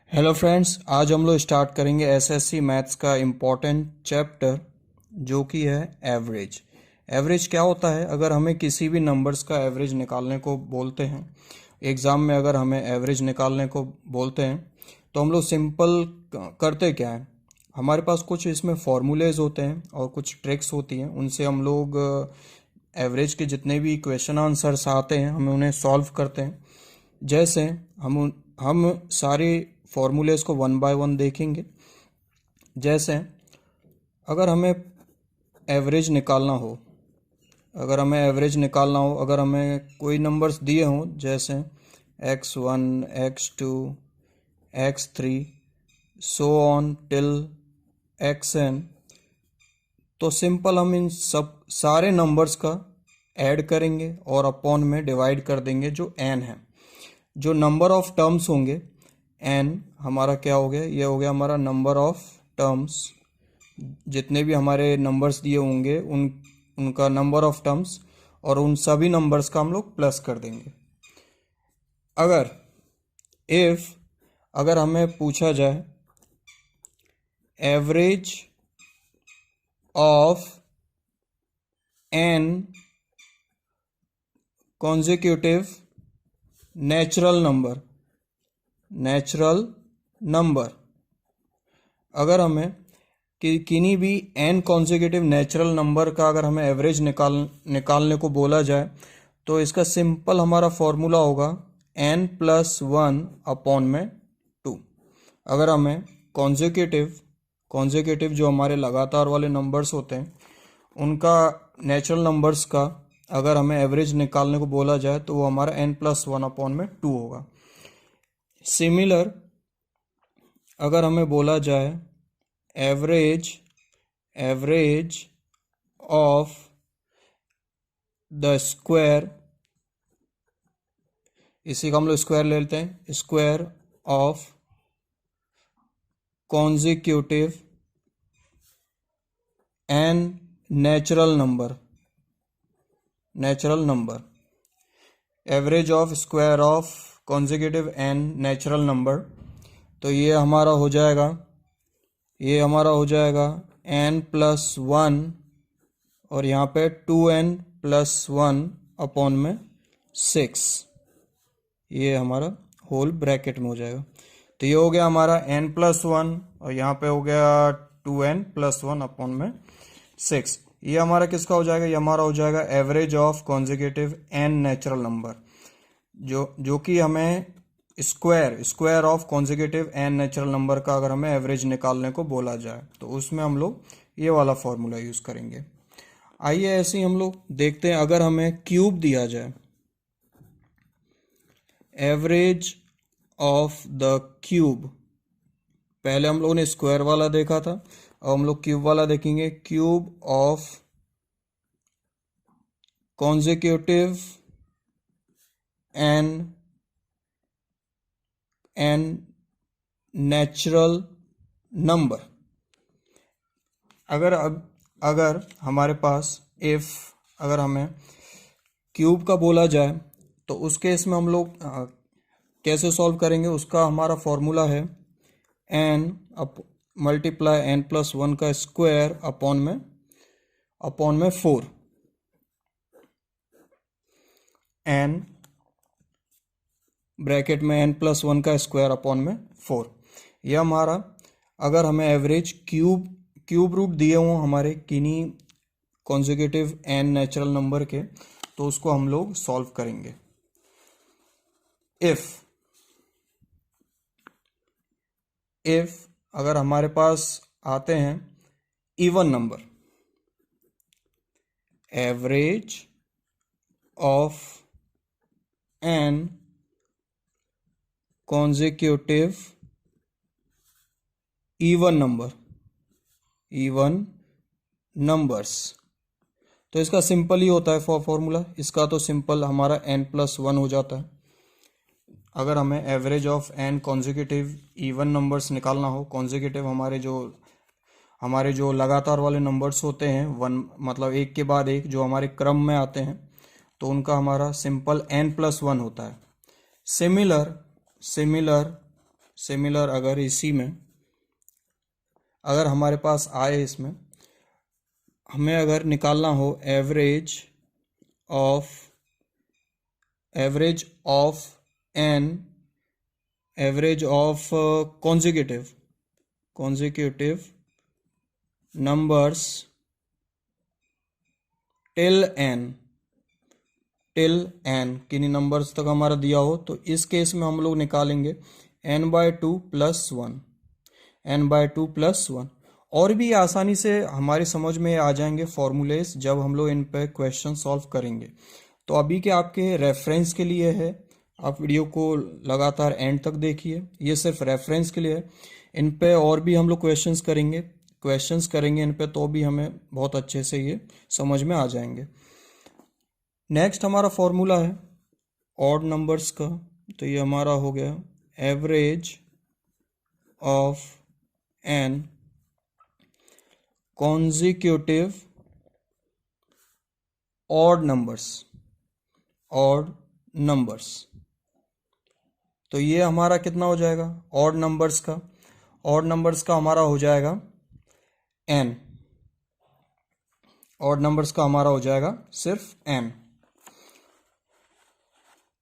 Hello friends, आज हम लोग स्टार्ट करेंगे एसएससी मैथ्स का इम्पोर्टेंट चैप्टर जो कि है एवरेज। एवरेज क्या होता है? अगर हमें किसी भी नंबर्स का एवरेज निकालने को बोलते हैं, एग्ज़ाम में अगर हमें एवरेज निकालने को बोलते हैं तो हम लोग सिंपल करते क्या है, हमारे पास कुछ इसमें फॉर्मूलेज होते हैं और कुछ ट्रिक्स होती हैं, उनसे हम लोग एवरेज के जितने भी क्वेश्चन आंसर्स आते हैं हम उन्हें सॉल्व करते हैं। जैसे हम सारे फॉर्मूलेज को वन बाय वन देखेंगे। जैसे अगर हमें एवरेज निकालना हो अगर हमें कोई नंबर्स दिए हों, जैसे x1 x2 x3 so on till xn, तो सिंपल हम इन सब सारे नंबर्स का ऐड करेंगे और अपॉन में डिवाइड कर देंगे जो n है। जो नंबर ऑफ टर्म्स होंगे n हमारा क्या हो गया, ये हो गया हमारा नंबर ऑफ टर्म्स। जितने भी हमारे नंबर्स दिए होंगे उनका नंबर ऑफ टर्म्स, और उन सभी नंबर्स का हम लोग प्लस कर देंगे। अगर हमें पूछा जाए average of n consecutive natural number, अगर हमें किन्हीं भी n कॉन्जिक्यूटिव नेचुरल नंबर का अगर हमें एवरेज निकालने को बोला जाए तो इसका सिंपल हमारा फॉर्मूला होगा n+1 अपॉन में 2। अगर हमें कॉन्जिक्यूटिव जो हमारे लगातार वाले नंबर्स होते हैं उनका नेचुरल नंबर्स का अगर हमें एवरेज निकालने को बोला जाए तो वो हमारा n+1 अपॉन में 2 होगा। सिमिलर अगर हमें बोला जाए एवरेज ऑफ द स्क्वायर, इसी का हम लोग स्क्वायर ले लेते हैं, square of consecutive and natural number, average of square of consecutive and natural number, तो ये हमारा हो जाएगा n+1 और यहाँ पे 2n+1 अपॉन में 6, ये हमारा होल ब्रैकेट में हो जाएगा। तो ये हो गया हमारा n+1 और यहाँ पे हो गया 2n+1 अपॉन में 6। ये हमारा किसका हो जाएगा? ये हमारा हो जाएगा average of consecutive and natural number, जो कि हमें square of consecutive and natural number का अगर हमें एवरेज निकालने को बोला जाए तो उसमें हम लोग ये वाला फॉर्मूला यूज करेंगे। आइए ऐसे ही हम लोग देखते हैं, अगर हमें क्यूब दिया जाए, एवरेज ऑफ द क्यूब, पहले हम लोगों ने स्क्वायर वाला देखा था, अब हम लोग क्यूब वाला देखेंगे। Cube of consecutive and natural number, अगर हमारे पास अगर हमें क्यूब का बोला जाए तो उस केस में हम लोग कैसे सॉल्व करेंगे? उसका हमारा फॉर्मूला है n मल्टीप्लाई n+1 का स्क्वायर अपॉन में 4, n ब्रैकेट में n+1 का स्क्वायर अपॉन में 4। यह हमारा, अगर हमें एवरेज क्यूब रूट दिए हों हमारे किन्हीं कॉन्जिक्यूटिव एंड नेचुरल नंबर के, तो उसको हम लोग सॉल्व करेंगे। इफ अगर हमारे पास आते हैं even number, average of n consecutive even numbers, तो इसका सिंपल ही होता है फॉर्मूला, इसका तो सिंपल हमारा n+1 हो जाता है। अगर हमें average of n consecutive even numbers निकालना हो, कॉन्जिक्यूटिव हमारे जो लगातार वाले नंबर्स होते हैं, वन मतलब एक के बाद एक जो हमारे क्रम में आते हैं, तो उनका हमारा सिंपल n+1 होता है। सिमिलर सिमिलर अगर इसी में अगर हमारे पास आए, इसमें हमें अगर निकालना हो average of an average of consecutive numbers till n किन्हीं नंबर्स तक हमारा दिया हो, तो इस केस में हम लोग निकालेंगे n/2 + 1 और भी आसानी से हमारी समझ में आ जाएंगे फॉर्मूलेस जब हम लोग इन पे क्वेश्चन सॉल्व करेंगे। तो अभी के आपके रेफरेंस के लिए है, आप वीडियो को लगातार एंड तक देखिए, ये सिर्फ रेफरेंस के लिए है। इन पे और भी हम लोग क्वेश्चंस करेंगे इन पे, तो भी हमें बहुत अच्छे से ये समझ में आ जाएंगे। नेक्स्ट हमारा फॉर्मूला है ऑड नंबर्स का, तो ये हमारा हो गया average of n consecutive odd numbers. तो ये हमारा कितना हो जाएगा ऑड नंबर्स का हमारा हो जाएगा n, ऑड नंबर्स का हमारा हो जाएगा सिर्फ n।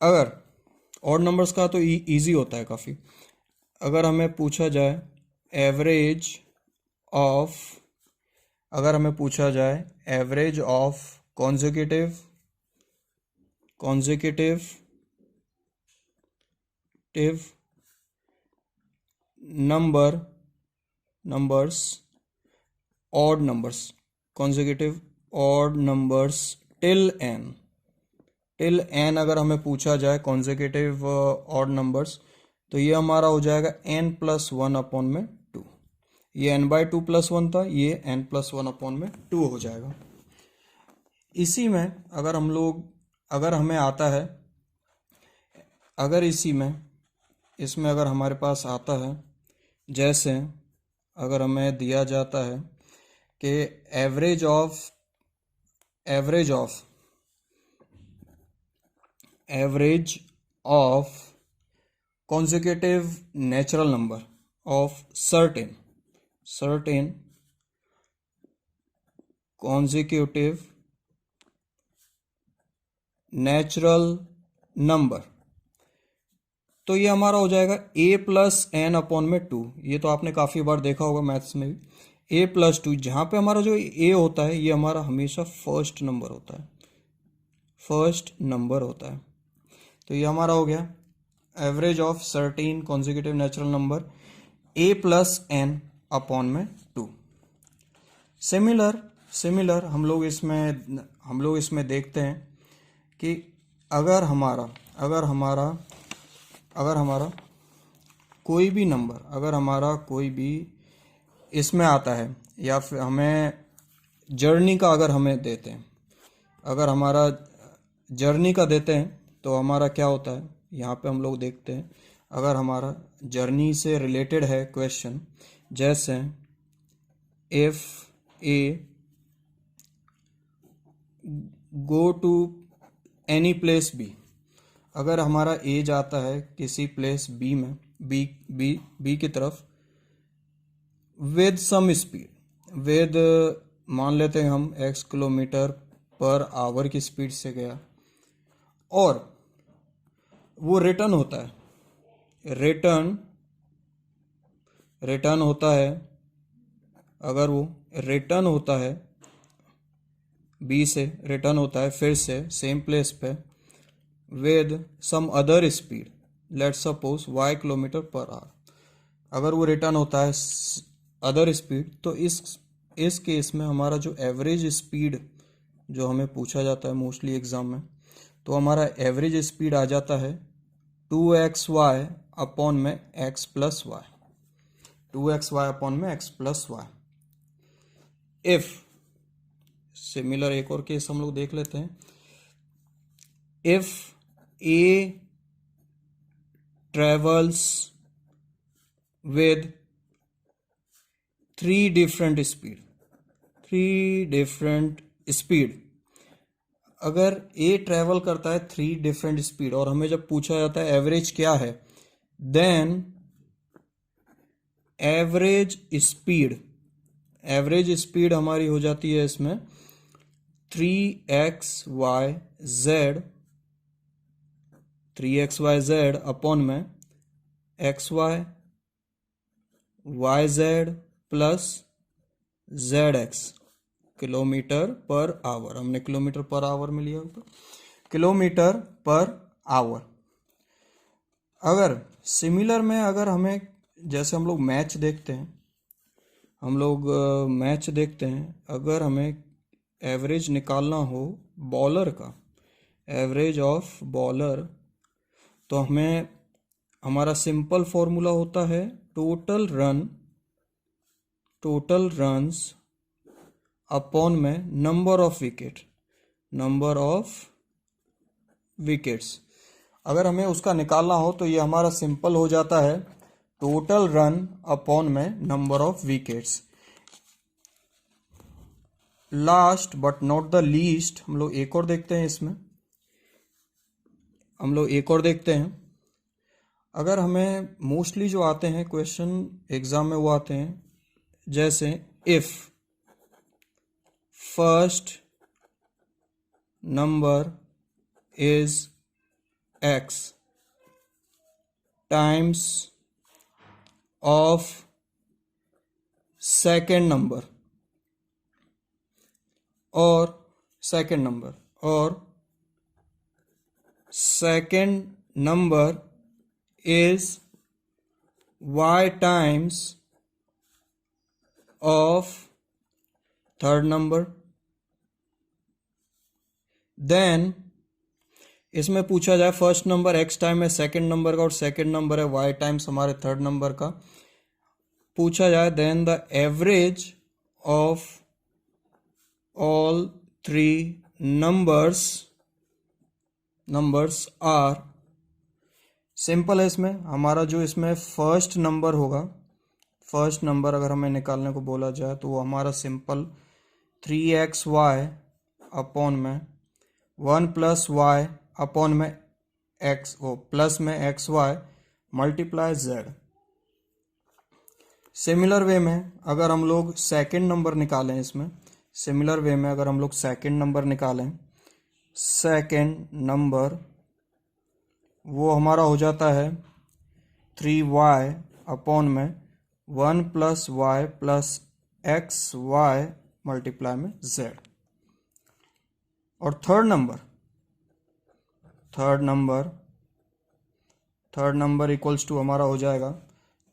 अगर ऑड नंबर्स का तो इजी होता है काफ़ी। अगर हमें पूछा जाए average of consecutive numbers odd numbers till n अगर हमें पूछा जाए consecutive odd numbers, तो ये हमारा हो जाएगा n+1/2। ये n/2 + 1 था, ये n+1/2 हो जाएगा। इसी में अगर हमें आता है, अगर इसमें अगर हमारे पास आता है, जैसे अगर हमें दिया जाता है कि average of consecutive natural number of certain consecutive natural number, तो ये हमारा हो जाएगा a+n/2। ये तो आपने काफ़ी बार देखा होगा मैथ्स में भी, a+2। जहाँ पे हमारा जो a होता है ये हमारा हमेशा फर्स्ट नंबर होता है। तो ये हमारा हो गया average of certain consecutive natural number a+n/2। Similar हम लोग इसमें देखते हैं कि अगर हमारा कोई भी नंबर, अगर हमारा कोई भी इसमें आता है, या फिर हमें जर्नी का अगर हमें देते हैं, अगर हमारा जर्नी का देते हैं, तो हमारा क्या होता है, यहाँ पे हम लोग देखते हैं अगर हमारा जर्नी से रिलेटेड है क्वेश्चन, जैसे if A go to any place B, अगर हमारा ए जाता है किसी प्लेस बी में, बी की तरफ विद सम स्पीड, मान लेते हैं हम x km/h की स्पीड से गया, और वो रिटर्न होता है, अगर वो रिटर्न होता है बी से, रिटर्न होता है फिर से सेम प्लेस पे with some other speed, let's suppose y km/h, अगर वो रिटर्न होता है अदर स्पीड, तो इस केस में हमारा जो एवरेज स्पीड जो हमें पूछा जाता है मोस्टली एग्जाम में, तो हमारा एवरेज स्पीड आ जाता है 2xy/x+y, 2xy/x+y। इफ सिमिलर एक और केस हम लोग देख लेते हैं, if A travels with 3 different speed, अगर ए ट्रेवल करता है 3 डिफरेंट स्पीड और हमें जब पूछा जाता है एवरेज क्या है, देन एवरेज स्पीड हमारी हो जाती है इसमें 3xyz अपॉन में xyz plus zx kilometre per hour. हमने किलोमीटर पर आवर में लिया तो किलोमीटर पर आवर। अगर सिमिलर में अगर हमें जैसे हम लोग मैच देखते हैं, अगर हमें एवरेज निकालना हो बॉलर का, एवरेज ऑफ बॉलर, तो हमें हमारा सिंपल फॉर्मूला होता है टोटल रन्स अपॉन में नंबर ऑफ विकेट्स। अगर हमें उसका निकालना हो तो ये हमारा सिंपल हो जाता है टोटल रन अपॉन में number of wickets. Last but not the least हम लोग एक और देखते हैं। अगर हमें मोस्टली जो आते हैं क्वेश्चन एग्जाम में वो आते हैं जैसे if first number is x times of second number और second number is y times of third number, then इसमें पूछा जाए फर्स्ट नंबर x टाइम है सेकेंड नंबर का और सेकेंड नंबर है y टाइम्स हमारे थर्ड नंबर का, पूछा जाए then the average of all three numbers are. Simple है इसमें हमारा जो इसमें फर्स्ट नंबर होगा, फर्स्ट नंबर अगर हमें निकालने को बोला जाए तो वो हमारा सिंपल 3xy अपॉन में 1 प्लस y अपॉन में x प्लस में xy multiply z। Similar way में अगर हम लोग सेकेंड नंबर निकालें, सेकेंड नंबर वो हमारा हो जाता है 3y अपॉन में 1 plus y plus xy multiply में z। और थर्ड नंबर इक्वल्स टू हमारा हो जाएगा,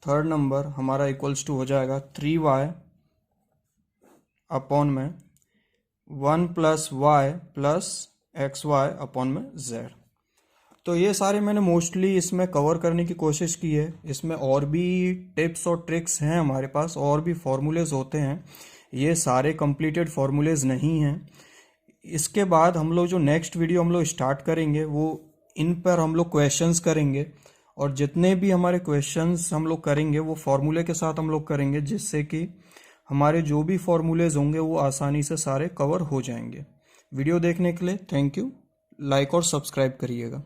थर्ड नंबर हमारा इक्वल्स टू हो जाएगा 3y अपॉन में 1 plus y plus xy upon में z। तो ये सारे मैंने मोस्टली इसमें कवर करने की कोशिश की है। इसमें और भी टिप्स और ट्रिक्स हैं हमारे पास, और भी फॉर्मूलेज होते हैं, ये सारे कंप्लीटेड फॉर्मूलेज नहीं हैं। इसके बाद हम लोग जो नेक्स्ट वीडियो हम लोग स्टार्ट करेंगे वो इन पर हम लोग क्वेश्चंस करेंगे, और जितने भी हमारे क्वेश्चंस हम लोग करेंगे वो फॉर्मूले के साथ हम लोग करेंगे, जिससे कि हमारे जो भी फॉर्मूलेज होंगे वो आसानी से सारे कवर हो जाएंगे। वीडियो देखने के लिए थैंक यू। लाइक और सब्सक्राइब करिएगा।